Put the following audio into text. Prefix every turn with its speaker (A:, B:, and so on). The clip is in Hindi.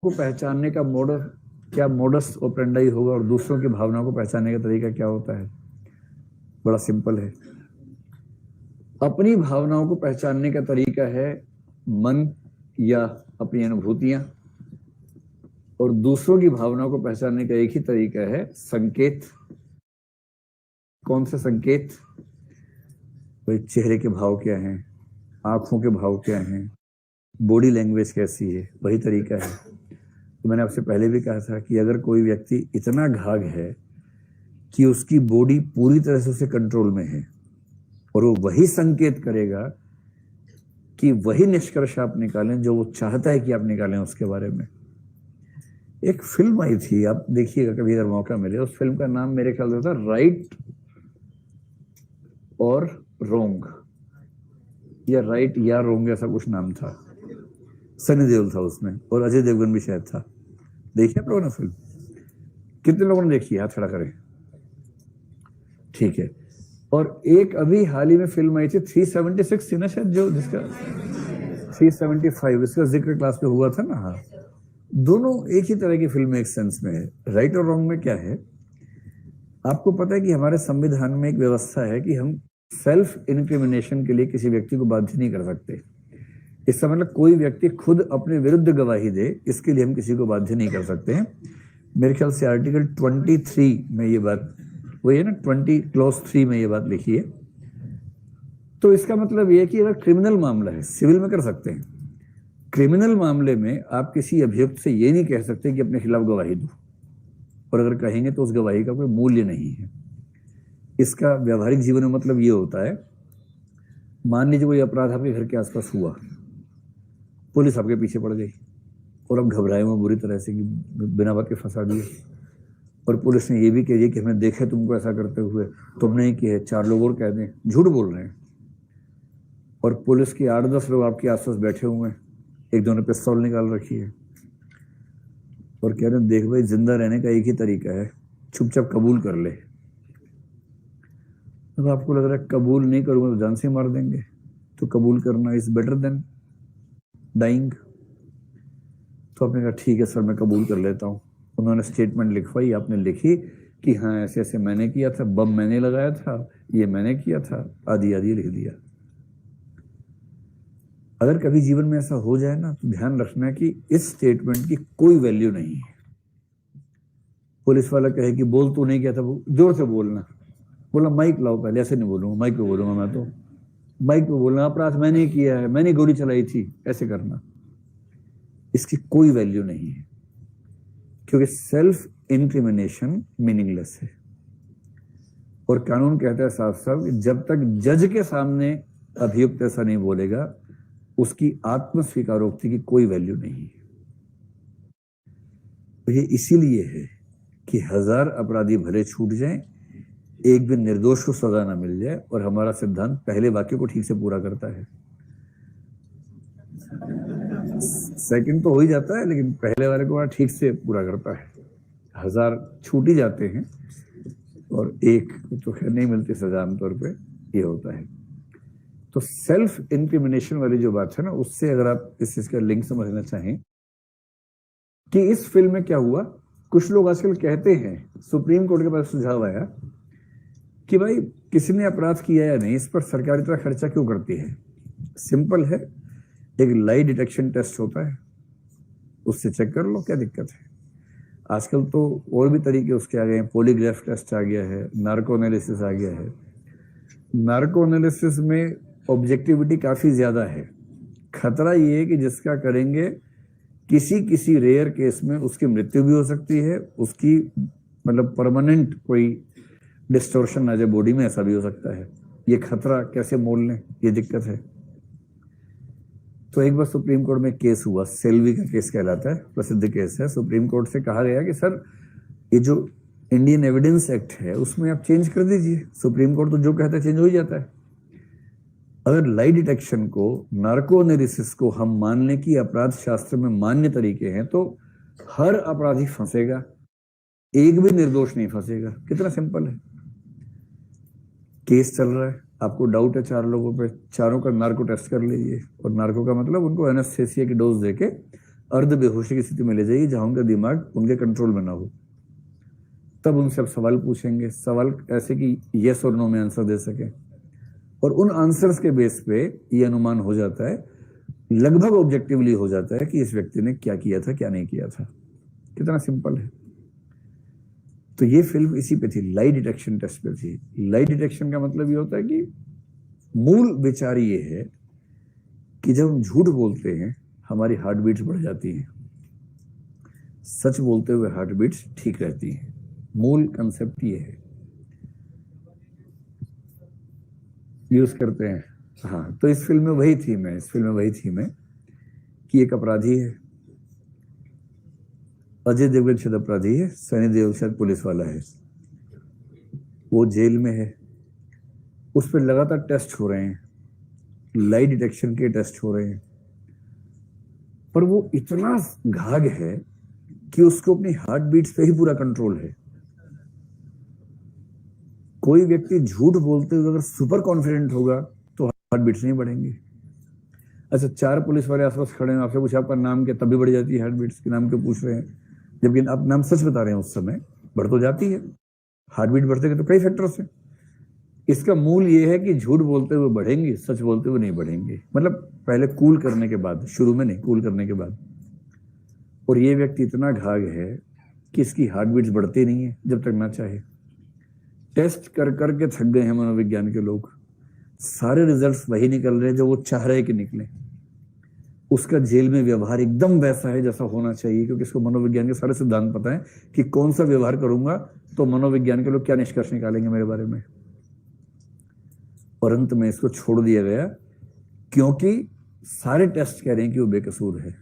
A: को पहचानने का मोडस क्या मोडस ऑपरेंडाई होगा और दूसरों की भावनाओं को पहचानने का तरीका क्या होता है? बड़ा सिंपल है। अपनी भावनाओं को पहचानने का तरीका है मन या अपनी अनुभूतियां, और दूसरों की भावनाओं को पहचानने का एक ही तरीका है संकेत। कौन से संकेत? भाई चेहरे के भाव क्या हैं, आंखों के भाव क्या हैं, बॉडी लैंग्वेज कैसी है, वही तरीका है। तो मैंने आपसे पहले भी कहा था कि अगर कोई व्यक्ति इतना घाघ है कि उसकी बॉडी पूरी तरह से उसे कंट्रोल में है और वो वही संकेत करेगा कि वही निष्कर्ष आप निकालें जो वो चाहता है कि आप निकालें उसके बारे में। एक फिल्म आई थी, आप देखिएगा कभी अगर मौका मिले। उस फिल्म का नाम मेरे ख्याल से था राइट और रोंग, या राइट या रोंग, ऐसा कुछ नाम था। सनी देओल था उसमें और अजय देवगन भी शायद था। देखिए आप लोगों ने फिल्म? कितने लोगों ने देखी? हाथ खड़ा करें। ठीक है। और एक अभी हाल ही में फिल्म आई थी 376 थी ना शायद, जो जिसका 375 इसका जिक्र क्लास में हुआ था ना। हाँ, दोनों एक ही तरह की फिल्म एक सेंस में है। राइट और रॉन्ग में क्या है? आपको पता है कि हमारे संविधान में एक व्यवस्था है कि हम सेल्फ इनक्रिमिनेशन के लिए किसी व्यक्ति को बाध्य नहीं कर सकते। इसका मतलब कोई व्यक्ति खुद अपने विरुद्ध गवाही दे, इसके लिए हम किसी को बाध्य नहीं कर सकते हैं। मेरे ख्याल से आर्टिकल 23 में ये बात, वही है ना, 20 क्लॉज 3 में ये बात लिखी है। तो इसका मतलब ये है कि अगर क्रिमिनल मामला है, सिविल में कर सकते हैं, क्रिमिनल मामले में आप किसी अभियुक्त से ये नहीं कह सकते कि अपने खिलाफ गवाही दो, और अगर कहेंगे तो उस गवाही का कोई मूल्य नहीं है। इसका व्यवहारिक जीवन में मतलब ये होता है, मान लीजिए कोई अपराध आपके घर के आसपास हुआ, पुलिस आपके पीछे पड़ गई और अब घबराए हुए बुरी तरह से कि बिना बात के फंसा दिए, और पुलिस ने ये भी कह दिया कि हमने देखा तुमको ऐसा करते हुए, तुमने ही किया, 4 लोग और कह दें, झूठ बोल रहे हैं, और पुलिस के 8-10 लोग आपके आसपास बैठे हुए हैं, एक दोनों पिस्तौल निकाल रखी है और कह रहे हैं देख भाई जिंदा रहने का एक ही तरीका है, चुपचाप कबूल कर ले। अब आपको लग रहा है कबूल नहीं करूंगा तो जान से मार देंगे, तो कबूल करना इज बेटर देन डाइंग। तो आपने कहा ठीक है सर मैं कबूल कर लेता हूँ। उन्होंने स्टेटमेंट लिखवाई, आपने लिखी कि हाँ ऐसे ऐसे मैंने किया था, बम मैंने लगाया था, ये मैंने किया था, आदि आदि लिख दिया। अगर कभी जीवन में ऐसा हो जाए ना तो ध्यान रखना कि इस स्टेटमेंट की कोई वैल्यू नहीं है। पुलिस वाला कहे कि बोल तू नहीं किया था, जोर से बोलना, बोला माइक लाओ पहले, ऐसे नहीं बोलूंगा, माइक पे बोलूंगा मैं, तो माइक पे बोलना, अपराध मैंने किया है, मैंने गोली चलाई थी, ऐसे करना। इसकी कोई वैल्यू नहीं है, क्योंकि सेल्फ इंक्रिमिनेशन मीनिंगलेस है। और कानून कहता है साफ साफ कि जब तक जज के सामने अभियुक्त ऐसा नहीं बोलेगा, उसकी आत्म स्वीकारोक्ति की कोई वैल्यू नहीं है। तो ये इसीलिए है कि 1000 अपराधी भले छूट जाएं, एक भी निर्दोष को सजा ना मिल जाए, और हमारा सिद्धांत पहले वाक्य को ठीक से पूरा करता है। सेकंड तो हो ही जाता है, लेकिन पहले वाले को ठीक से पूरा करता है। 1000 छूट ही जाते हैं और एक तो खैर नहीं मिलती सजा आमतौर पे, ये होता है। तो सेल्फ इंक्रिमिनेशन वाली जो बात है ना, उससे अगर आप इस चीज का लिंक समझना चाहें कि इस फिल्म में क्या हुआ। कुछ लोग आजकल कहते हैं, सुप्रीम कोर्ट के पास सुझाव आया कि भाई किसी ने अपराध किया या नहीं, इस पर सरकार इतना खर्चा क्यों करती है। सिंपल है, एक लाई डिटेक्शन टेस्ट होता है, उससे चेक कर लो, क्या दिक्कत है। आजकल तो और भी तरीके उसके आ गए हैं, पॉलीग्राफ टेस्ट आ गया है, नार्को एनालिसिस आ गया है। नार्को एनालिसिस में ऑब्जेक्टिविटी काफी ज्यादा है। खतरा ये है कि जिसका करेंगे किसी किसी रेयर केस में उसकी मृत्यु भी हो सकती है, उसकी मतलब परमानेंट कोई डिस्टोर्शन आ जाए बॉडी में, ऐसा भी हो सकता है। ये खतरा कैसे मोल लें, ये दिक्कत है। तो एक बार सुप्रीम कोर्ट में केस हुआ, सेल्वी का केस कहलाता है, प्रसिद्ध केस है। सुप्रीम कोर्ट से कहा गया कि सर ये जो इंडियन एविडेंस एक्ट है उसमें आप चेंज कर दीजिए। सुप्रीम कोर्ट तो जो कहता है चेंज हो ही जाता है। अगर लाई डिटेक्शन को, नार्को एनालिसिस को हम मान लें कि अपराध शास्त्र में मान्य तरीके हैं, तो हर अपराधी फंसेगा, एक भी निर्दोष नहीं फंसेगा। कितना सिंपल है। केस चल रहा है, आपको डाउट है 4 लोगों पे, चारों का नार्को टेस्ट कर लीजिए, और नार्को का मतलब उनको एनेस्थेसिया की डोज देके अर्ध बेहोशी की स्थिति में ले जाइए जहां उनका दिमाग उनके कंट्रोल में ना हो। तब उनसे आप सवाल पूछेंगे, सवाल ऐसे कि यस और नो में आंसर दे सके, और उन आंसर्स के बेस पे ये अनुमान हो जाता है, लगभग ऑब्जेक्टिवली हो जाता है कि इस व्यक्ति ने क्या किया था क्या नहीं किया था। कितना सिंपल है। तो ये फिल्म इसी पे थी, लाई डिटेक्शन टेस्ट पे थी। लाई डिटेक्शन का मतलब ये होता है कि मूल विचार ये है कि जब हम झूठ बोलते हैं हमारी हार्ट बीट्स बढ़ जाती हैं, सच बोलते हुए हार्ट बीट्स ठीक रहती हैं। मूल कंसेप्ट ये है, यूज करते हैं। हाँ, तो इस फिल्म में वही थीम है, इस फिल्म में वही थीम है कि एक अपराधी है, अजय देवगन शायद अपराधी है, सनी देओल शायद पुलिस वाला है, वो जेल में है, उस पर लगातार टेस्ट हो रहे हैं, लाई डिटेक्शन के टेस्ट हो रहे हैं, पर वो इतना घाग है कि उसको अपनी हार्ट बीट्स पे ही पूरा कंट्रोल है। कोई व्यक्ति झूठ बोलते हुए अगर सुपर कॉन्फिडेंट होगा तो हार्ट बीट्स नहीं बढ़ेंगे। अच्छा, 4 पुलिस वाले आसपास खड़े हैं, आपसे पूछा आपका नाम क्या, तभी बढ़ जाती है हार्ट बीट्स, के नाम क्यों पूछ रहे हैं, जबकि आप नाम सच बता रहे हैं, उस समय बढ़ तो जाती है। हार्ट बीट बढ़ते हैं तो कई फैक्टर्स हैं। इसका मूल ये है कि झूठ बोलते हुए बढ़ेंगे, सच बोलते हुए नहीं बढ़ेंगे। मतलब पहले कूल करने के बाद, शुरू में नहीं, कूल करने के बाद। और ये व्यक्ति इतना घाग है कि इसकी हार्ट बीट्स बढ़ती नहीं है जब तक ना चाहे। टेस्ट कर करके थक गए हैं मनोविज्ञान के लोग, सारे रिजल्ट्स वही निकल रहे हैं जो वो चाह रहे कि निकले। उसका जेल में व्यवहार एकदम वैसा है जैसा होना चाहिए, क्योंकि इसको मनोविज्ञान के सारे सिद्धांत पता है कि कौन सा व्यवहार करूंगा तो मनोविज्ञान के लोग क्या निष्कर्ष निकालेंगे मेरे बारे में। और अंत में इसको छोड़ दिया गया क्योंकि सारे टेस्ट कह रहे हैं कि वो बेकसूर है।